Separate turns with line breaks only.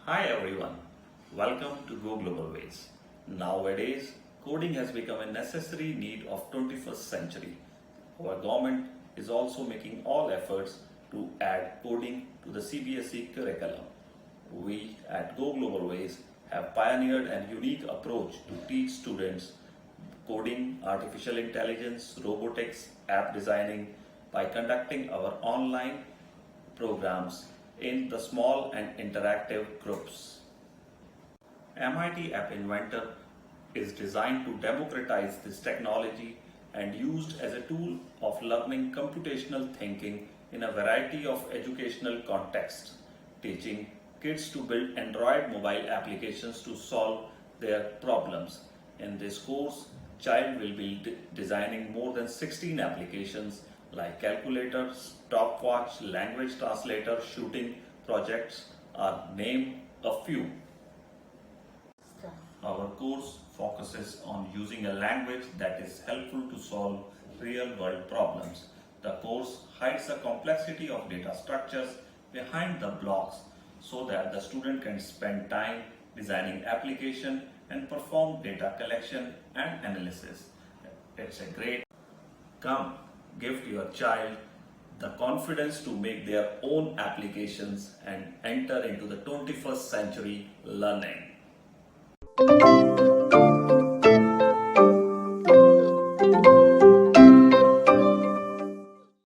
Hi everyone, welcome to GoGlobalWays. Nowadays, coding has become a necessary need of 21st century. Our government is also making all efforts to add coding to the CBSE curriculum. We at GoGlobalWays have pioneered a unique approach to teach students coding, artificial intelligence, robotics, app designing by conducting our online programs in the small and interactive groups. MIT App Inventor is designed to democratize this technology and used as a tool of learning computational thinking in a variety of educational contexts, teaching kids to build Android mobile applications to solve their problems. In this course, child will be designing more than 16 applications like calculators, stopwatch, language translator, shooting projects are named a few. Our course focuses on using a language that is helpful to solve real-world problems. The course hides the complexity of data structures behind the blocks so that the student can spend time designing application and perform data collection and analysis. It's a great. Come, give to your child the confidence to make their own applications and enter into the 21st century learning.